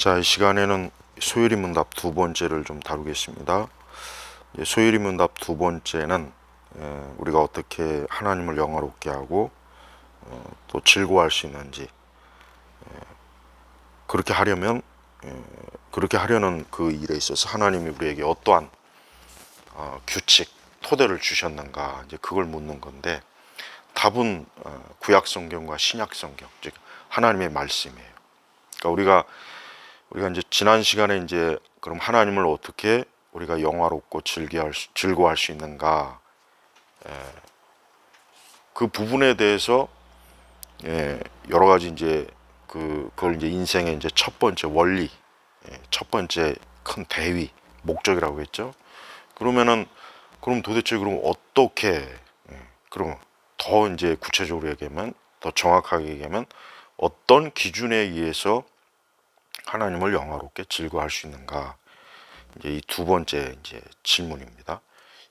자, 이 시간에는 소율이 문답 두 번째를 좀 다루겠습니다. 소율이 문답 두 번째는 우리가 어떻게 하나님을 영화롭게 하고 또 즐거워할 수 있는지, 그렇게 하려면 그렇게 하려는 그 일에 있어서 하나님이 우리에게 어떠한 규칙, 토대를 주셨는가, 이제 그걸 묻는 건데, 답은 구약 성경과 신약 성경, 즉 하나님의 말씀이에요. 그러니까 우리가 이제 지난 시간에 이제 그럼 하나님을 어떻게 우리가 영화롭고 즐거워할 수 있는가, 그 부분에 대해서 여러 가지 이제 그걸 이제 인생의 이제 첫 번째 원리, 첫 번째 큰 대위, 목적이라고 했죠. 그럼 도대체 그럼 어떻게, 그럼 더 이제 구체적으로 얘기하면, 더 정확하게 얘기하면 어떤 기준에 의해서 하나님을 영화롭게 즐거워할 수 있는가? 이제 이 두 번째 이제 질문입니다.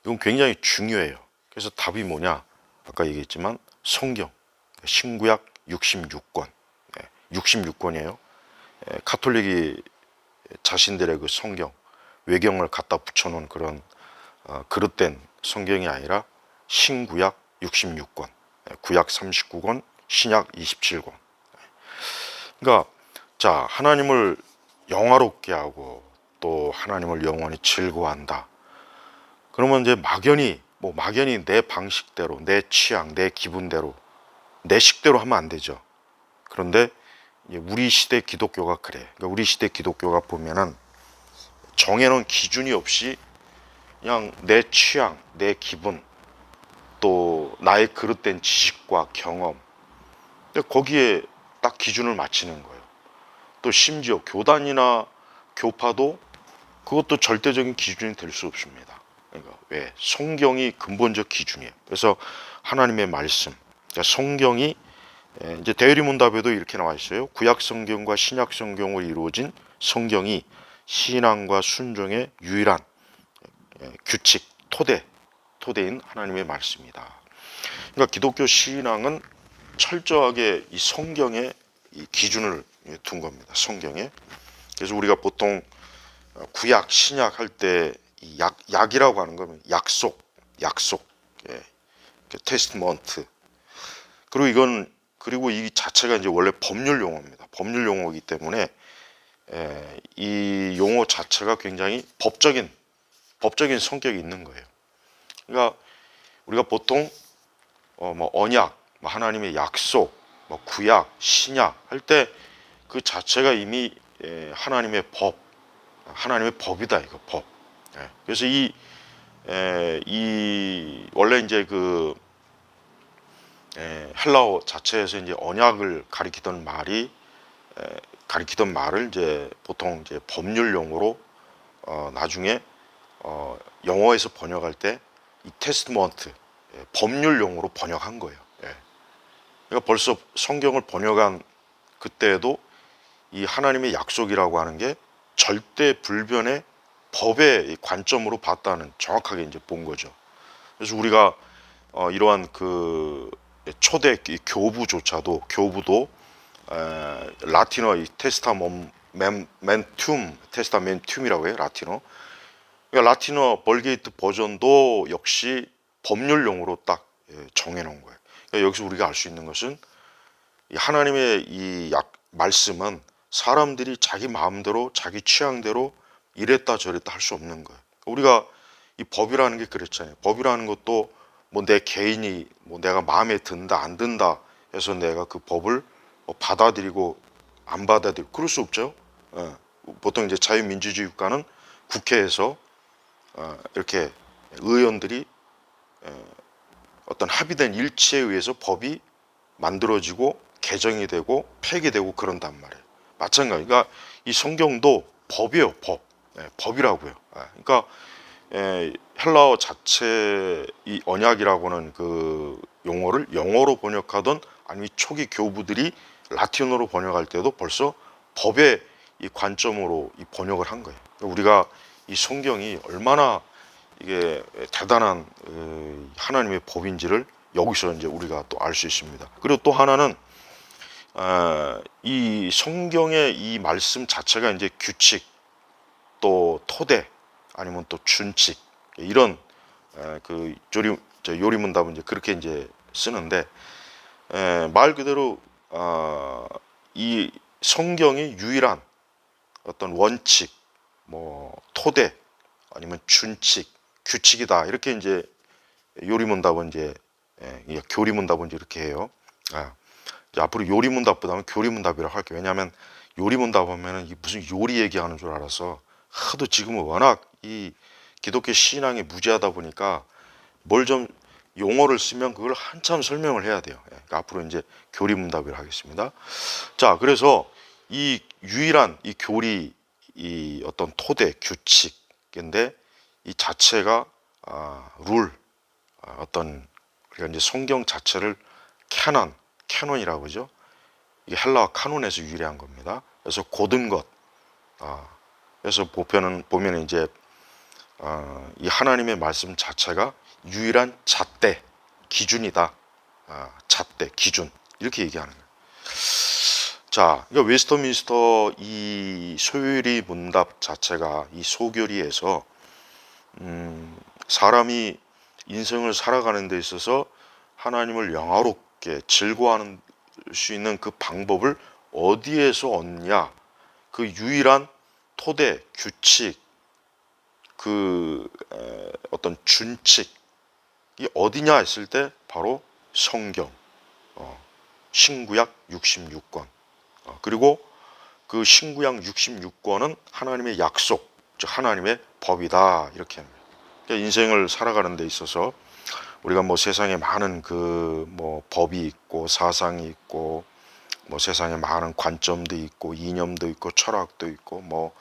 이건 굉장히 중요해요. 그래서 답이 뭐냐? 아까 얘기했지만 성경, 신구약 66권, 66권이에요. 카톨릭이 자신들의 그 성경, 외경을 갖다 붙여놓은 그런 그릇된 성경이 아니라 신구약 66권, 구약 39권, 신약 27권. 그러니까 자, 하나님을 영화롭게 하고 또 하나님을 영원히 즐거워한다. 그러면 이제 막연히 내 방식대로, 내 취향, 내 기분대로, 내 식대로 하면 안 되죠. 그런데 우리 시대 기독교가 그래. 그러니까 우리 시대 기독교가 보면은 정해놓은 기준이 없이 그냥 내 취향, 내 기분, 또 나의 그릇된 지식과 경험, 거기에 딱 기준을 맞추는 거예요. 또 심지어 교단이나 교파도 그것도 절대적인 기준이 될 수 없습니다. 그러니까 왜? 성경이 근본적 기준이에요. 그래서 하나님의 말씀, 그러니까 성경이 이제 대리문답에도 이렇게 나와 있어요. 구약 성경과 신약 성경으로 이루어진 성경이 신앙과 순종의 유일한 규칙, 토대인 하나님의 말씀이다. 그러니까 기독교 신앙은 철저하게 이 성경에 이 기준을 둔 겁니다. 성경에. 그래서 우리가 보통 구약, 신약 할 때 약이라고 하는 거면 약속, 테스트먼트. 그리고 이 자체가 이제 원래 법률 용어입니다. 법률 용어이기 때문에 이 용어 자체가 굉장히 법적인 성격이 있는 거예요. 그러니까 우리가 보통 뭐 언약, 뭐 하나님의 약속, 뭐 구약, 신약 할 때 그 자체가 이미 하나님의 법이다, 이거 법. 그래서 이 원래 이제 그 헬라어 자체에서 이제 언약을 가리키던 말을 이제 보통 이제 법률 용어로 나중에 영어에서 번역할 때 이 테스트먼트, 법률 용어로 번역한 거예요. 그러니까 벌써 성경을 번역한 그때에도 이 하나님의 약속이라고 하는 게 절대 불변의 법의 관점으로 봤다는, 정확하게 이제 본 거죠. 그래서 우리가 이러한 그 초대 교부도 라틴어 테스타멘툼이라고 해요. 라틴어. 그러니까 라틴어 벌게이트 버전도 역시 법률용어로 딱 정해놓은 거예요. 그러니까 여기서 우리가 알 수 있는 것은 하나님의 이 말씀은 사람들이 자기 마음대로, 자기 취향대로 이랬다 저랬다 할 수 없는 거예요. 우리가 이 법이라는 게 그렇잖아요. 법이라는 것도 뭐 내 개인이 뭐 내가 마음에 든다 안 든다 해서 내가 그 법을 뭐 받아들이고 안 받아들이고 그럴 수 없죠. 보통 이제 자유민주주의 국가는 국회에서 이렇게 의원들이 어떤 합의된 일치에 의해서 법이 만들어지고 개정이 되고 폐기되고 그런단 말이에요. 마찬가지. 그러니까 이 성경도 법이에요. 법이라고요. 그러니까 헬라어 자체 이 언약이라고는 그 용어를 영어로 번역하던, 아니면 초기 교부들이 라틴어로 번역할 때도 벌써 법의 이 관점으로 이 번역을 한 거예요. 우리가 이 성경이 얼마나 이게 대단한 하나님의 법인지를 여기서 이제 우리가 또 알 수 있습니다. 그리고 또 하나는 이 성경의 이 말씀 자체가 이제 규칙, 또 토대, 아니면 또 준칙, 이런 그 요리문답은 이제 그렇게 이제 쓰는데, 말 그대로 이 성경이 유일한 어떤 원칙, 뭐 토대, 아니면 준칙, 규칙이다, 이렇게 이제 요리문답은 이제 교리문답은 이제 이렇게 해요. 이제 앞으로 요리문답보다는 교리문답이라고 할게요. 왜냐하면 요리문답 하면은 무슨 요리 얘기하는 줄 알아서, 하도 지금은 워낙 이 기독교 신앙이 무지하다 보니까 뭘 좀 용어를 쓰면 그걸 한참 설명을 해야 돼요. 그러니까 앞으로 이제 교리문답을 하겠습니다. 자, 그래서 이 유일한 이 교리, 이 어떤 토대 규칙인데, 이 자체가 룰, 어떤, 우리가 이제 성경 자체를 캐논이라고 그러죠. 이게 헬라어 카논에서 유래한 겁니다. 그래서 고든 것. 그래서 보면은 이제 이 하나님의 말씀 자체가 유일한 잣대, 기준이다. 잣대, 기준, 이렇게 얘기하는 거예요. 자, 그러니까 웨스터민스터 이 소요리 문답 자체가 이 소교리에서 사람이 인생을 살아가는 데 있어서 하나님을 영화롭게 즐거워하는 수 있는 그 방법을 어디에서 얻냐, 그 유일한 토대, 규칙, 그 어떤 준칙이 어디냐 했을 때 바로 성경, 신구약 66권, 그리고 그 신구약 66권은 하나님의 약속, 즉 하나님의 법이다, 이렇게 합니다. 그러니까 인생을 살아가는 데 있어서 우리가 뭐 세상에 많은 그 뭐 법이 있고 사상이 있고, 뭐 세상에 많은 관점도 있고 이념도 있고 철학도 있고, 뭐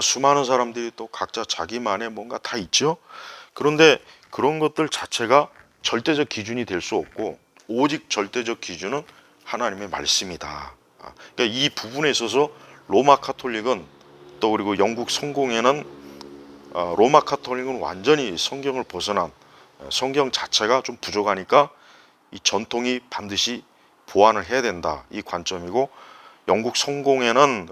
수많은 사람들이 또 각자 자기만의 뭔가 다 있죠. 그런데 그런 것들 자체가 절대적 기준이 될 수 없고, 오직 절대적 기준은 하나님의 말씀이다. 그러니까 이 부분에 있어서 로마 카톨릭은, 또 그리고 영국 성공회는, 로마 카톨릭은 완전히 성경을 벗어난, 성경 자체가 좀 부족하니까 이 전통이 반드시 보완을 해야 된다, 이 관점이고, 영국 성공회는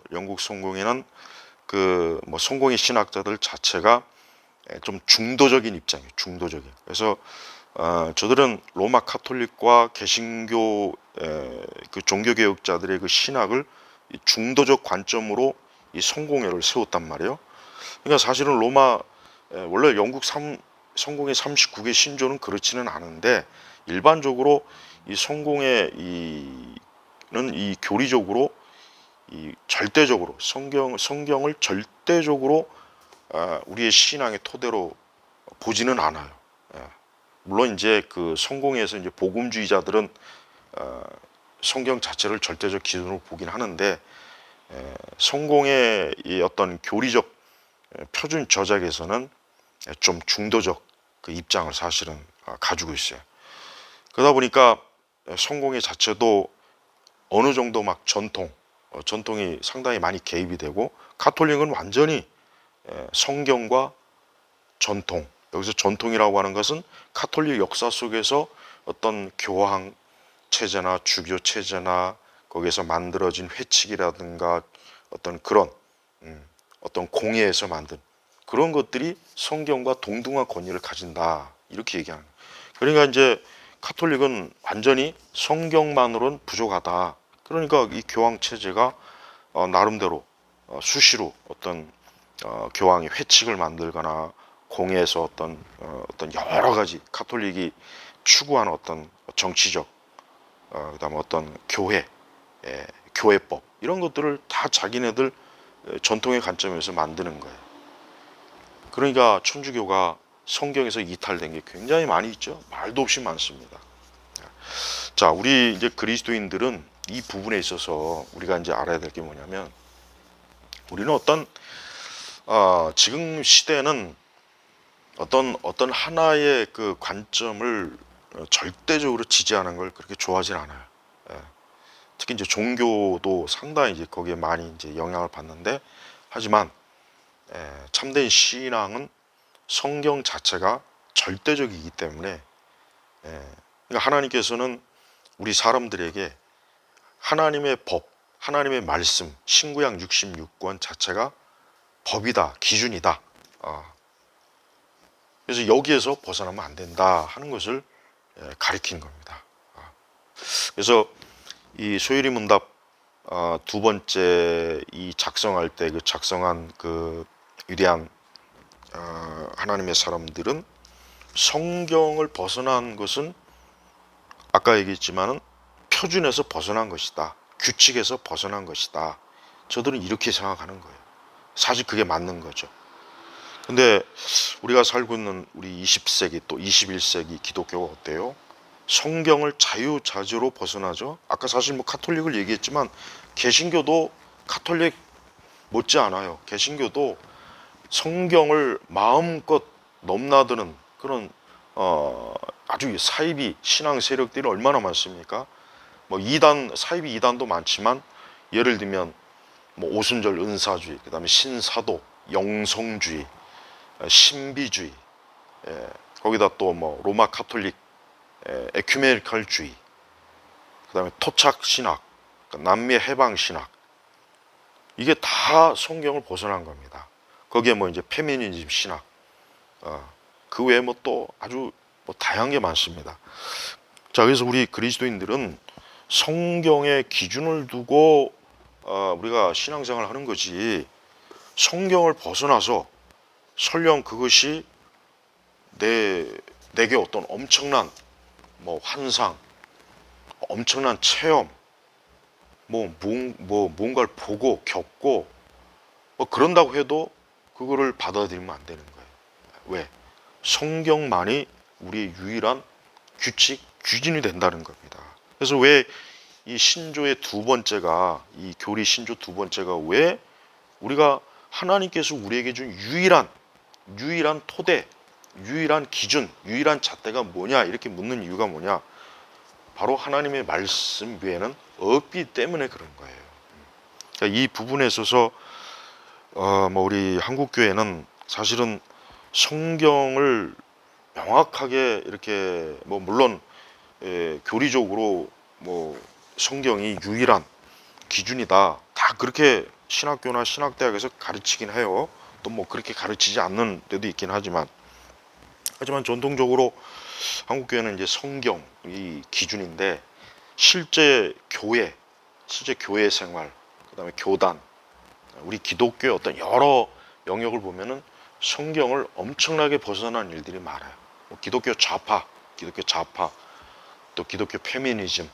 그 뭐 성공의 신학자들 자체가 좀 중도적인 입장이에요. 중도적인. 그래서 저들은 로마 카톨릭과 개신교 그 종교개혁자들의 그 신학을 중도적 관점으로 이 성공회를 세웠단 말이에요. 그러니까 사실은 원래 성공의 39개 신조는 그렇지는 않은데, 일반적으로 이 성공의 이 교리적으로 이 절대적으로 성경을 절대적으로 우리의 신앙의 토대로 보지는 않아요. 물론 이제 그 성공회에서 이제 복음주의자들은 성경 자체를 절대적 기준으로 보긴 하는데, 성공의 이 어떤 교리적 표준 저작에서는 좀 중도적 그 입장을 사실은 가지고 있어요. 그러다 보니까 성공의 자체도 어느 정도 막 전통이 상당히 많이 개입이 되고, 카톨릭은 완전히 성경과 전통, 여기서 전통이라고 하는 것은 카톨릭 역사 속에서 어떤 교황 체제나 주교 체제나 거기에서 만들어진 회칙이라든가 어떤 그런 어떤 공예에서 만든 그런 것들이 성경과 동등한 권위를 가진다, 이렇게 얘기하는 거예요. 그러니까 이제 카톨릭은 완전히 성경만으로는 부족하다. 그러니까 이 교황 체제가 나름대로 수시로 어떤 교황이 회칙을 만들거나 공예에서 어떤 여러 가지 카톨릭이 추구하는 어떤 정치적, 그다음에 어떤 교회법, 이런 것들을 다 자기네들 전통의 관점에서 만드는 거예요. 그러니까 천주교가 성경에서 이탈된 게 굉장히 많이 있죠. 말도 없이 많습니다. 자, 우리 이제 그리스도인들은 이 부분에 있어서 우리가 이제 알아야 될 게 뭐냐면, 우리는 지금 시대는 어떤 하나의 그 관점을 절대적으로 지지하는 걸 그렇게 좋아하진 않아요. 특히 이제 종교도 상당히 이제 거기에 많이 이제 영향을 받는데, 하지만 참된 신앙은 성경 자체가 절대적이기 때문에, 그러니까 하나님께서는 우리 사람들에게 하나님의 법, 하나님의 말씀, 신구약 66권 자체가 법이다, 기준이다. 그래서 여기에서 벗어나면 안 된다 하는 것을 가리킨 겁니다. 그래서 이 소율이 문답 두 번째 이 작성할 때 그 작성한 그 위대한 하나님의 사람들은 성경을 벗어난 것은 아까 얘기했지만은 표준에서 벗어난 것이다. 규칙에서 벗어난 것이다. 저들은 이렇게 생각하는 거예요. 사실 그게 맞는 거죠. 근데 우리가 살고 있는 우리 20세기 또 21세기 기독교가 어때요? 성경을 자유자재로 벗어나죠. 아까 사실 뭐 카톨릭을 얘기했지만 개신교도 카톨릭 못지 않아요. 개신교도 성경을 마음껏 넘나드는 그런 아주 사이비 신앙 세력들이 얼마나 많습니까? 뭐 이단 사이비 이단도 많지만 예를 들면 뭐 오순절 은사주의, 그다음에 신사도, 영성주의, 신비주의, 거기다 또 뭐 로마 카톨릭, 에큐메니컬주의, 그다음에 토착 신학, 남미 해방 신학, 이게 다 성경을 벗어난 겁니다. 거기에 뭐 이제 페미니즘 신학, 그 외에 뭐 또 아주 뭐 다양한 게 많습니다. 자, 그래서 우리 그리스도인들은 성경의 기준을 두고 우리가 신앙생활을 하는 거지, 성경을 벗어나서 설령 그것이 내게 어떤 엄청난 뭐 환상, 엄청난 체험, 뭔가를 보고 겪고 뭐 그런다고 해도 그거를 받아들이면 안 되는 거예요. 왜? 성경만이 우리의 유일한 규칙, 규진이 된다는 겁니다. 그래서 왜 이 신조의 두 번째가, 이 교리 신조 두 번째가 왜 우리가 하나님께서 우리에게 준 유일한 토대, 유일한 기준, 유일한 잣대가 뭐냐 이렇게 묻는 이유가 뭐냐? 바로 하나님의 말씀 외에는 없기 때문에 그런 거예요. 그러니까 이 부분에 있어서 뭐 우리 한국 교회는 사실은 성경을 명확하게 이렇게 뭐 물론 교리적으로 뭐 성경이 유일한 기준이다, 다 그렇게 신학교나 신학대학에서 가르치긴 해요. 또 뭐 그렇게 가르치지 않는 데도 있긴 하지만 전통적으로 한국 교회는 이제 성경이 기준인데 실제 교회 생활, 그다음에 교단, 우리 기독교의 어떤 여러 영역을 보면은 성경을 엄청나게 벗어난 일들이 많아요. 뭐 기독교 좌파, 또 기독교 페미니즘,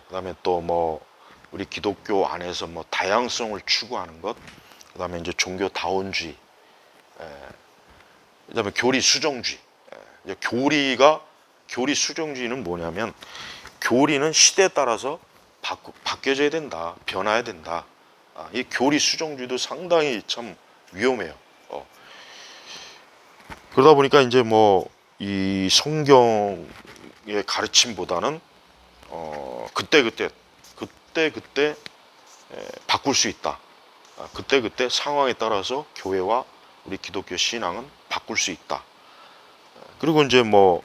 그다음에 또 뭐 우리 기독교 안에서 뭐 다양성을 추구하는 것, 그다음에 이제 종교 다원주의, 그다음에 교리 수정주의. 이제 교리 수정주의는 뭐냐면 교리는 시대에 따라서 바뀌어져야 된다, 변화해야 된다. 이 교리 수정주의도 상당히 참 위험해요. 그러다 보니까 이제 뭐 이 성경의 가르침보다는 그때 바꿀 수 있다. 그때 상황에 따라서 교회와 우리 기독교 신앙은 바꿀 수 있다. 그리고 이제 뭐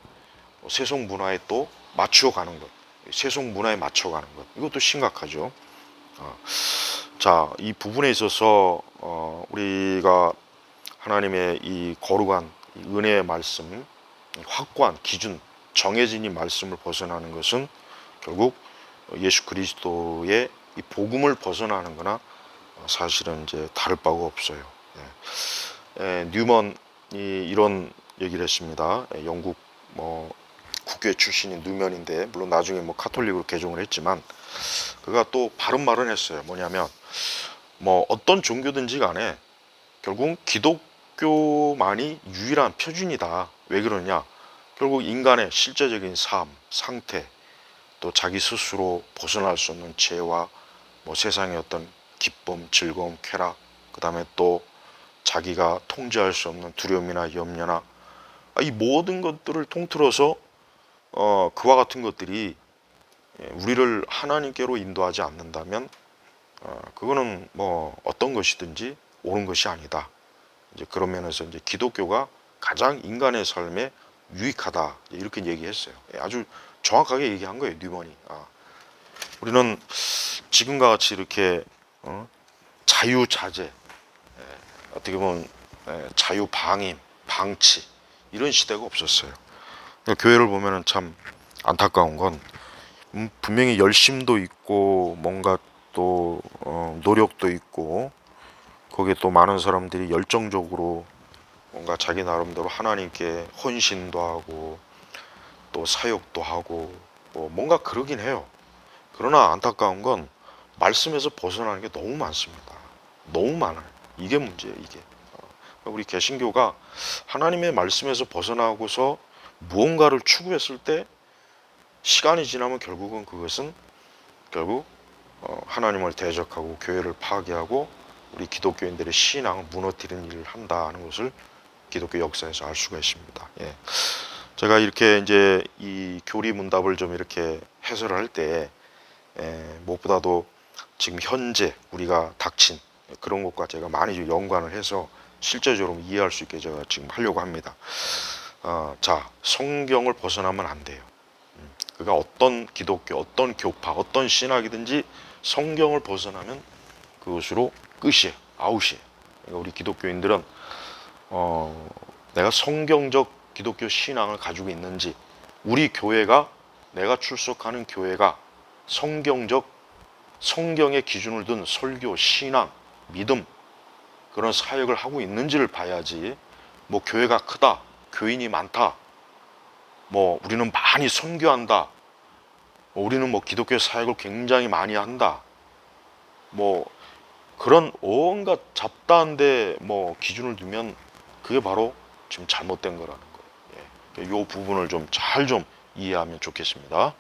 세속 문화에 또 맞춰가는 것, 세속 문화에 맞춰가는 것, 이것도 심각하죠. 자, 이 부분에 있어서 우리가 하나님의 이 거룩한 은혜의 말씀, 확고한 기준, 정해진 이 말씀을 벗어나는 것은 결국 예수 그리스도의 이 복음을 벗어나는 거나 사실은 이제 다를 바가 없어요. 뉴먼이 이런 얘기를 했습니다. 영국 뭐 국교 출신인 뉴먼인데 물론 나중에 뭐 카톨릭으로 개종을 했지만 그가 또 바른 말은 했어요. 뭐냐면 뭐 어떤 종교든지 간에 결국 기독교만이 유일한 표준이다. 왜 그러냐? 결국 인간의 실제적인 삶, 상태, 또 자기 스스로 벗어날 수 없는 죄와 뭐 세상의 어떤 기쁨, 즐거움, 쾌락, 그 다음에 또 자기가 통제할 수 없는 두려움이나 염려나 이 모든 것들을 통틀어서 그와 같은 것들이 우리를 하나님께로 인도하지 않는다면 그거는 뭐 어떤 것이든지 옳은 것이 아니다. 이제 그런 면에서 이제 기독교가 가장 인간의 삶에 유익하다 이렇게 얘기했어요. 아주 정확하게 얘기한 거예요, 뉴먼이. 우리는 지금과 같이 이렇게 자유자재, 어떻게 보면 자유방임, 방치 이런 시대가 없었어요. 그러니까 교회를 보면은 참 안타까운 건 분명히 열심도 있고 뭔가 또 노력도 있고 거기에 또 많은 사람들이 열정적으로 뭔가 자기 나름대로 하나님께 헌신도 하고 또 사역도 하고 뭐 뭔가 그러긴 해요. 그러나 안타까운 건 말씀에서 벗어나는 게 너무 많습니다. 너무 많아요. 이게 문제예요. 이게 우리 개신교가 하나님의 말씀에서 벗어나고서 무언가를 추구했을 때 시간이 지나면 결국은 그것은 결국 하나님을 대적하고 교회를 파괴하고 우리 기독교인들의 신앙을 무너뜨리는 일을 한다는 것을 기독교 역사에서 알 수가 있습니다. 예. 제가 이렇게 이제 이 교리 문답을 좀 이렇게 해설을 할 때 무엇보다도 지금 현재 우리가 닥친 그런 것과 제가 많이 좀 연관을 해서 실제적으로 이해할 수 있게 제가 지금 하려고 합니다. 자, 성경을 벗어나면 안 돼요. 그가 어떤 기독교, 어떤 교파, 어떤 신학이든지 성경을 벗어나면 그것으로 끝이에요. 아웃이에요. 그러니까 우리 기독교인들은 내가 성경적 기독교 신앙을 가지고 있는지, 우리 교회가, 내가 출석하는 교회가 성경적, 성경의 기준을 둔 설교, 신앙, 믿음, 그런 사역을 하고 있는지를 봐야지, 뭐 교회가 크다, 교인이 많다, 뭐 우리는 많이 선교한다, 우리는 뭐 기독교 사역을 굉장히 많이 한다, 뭐 그런 온갖 잡다한데 뭐 기준을 두면 그게 바로 지금 잘못된 거라는 거예요. 이 부분을 좀 잘 좀 이해하면 좋겠습니다.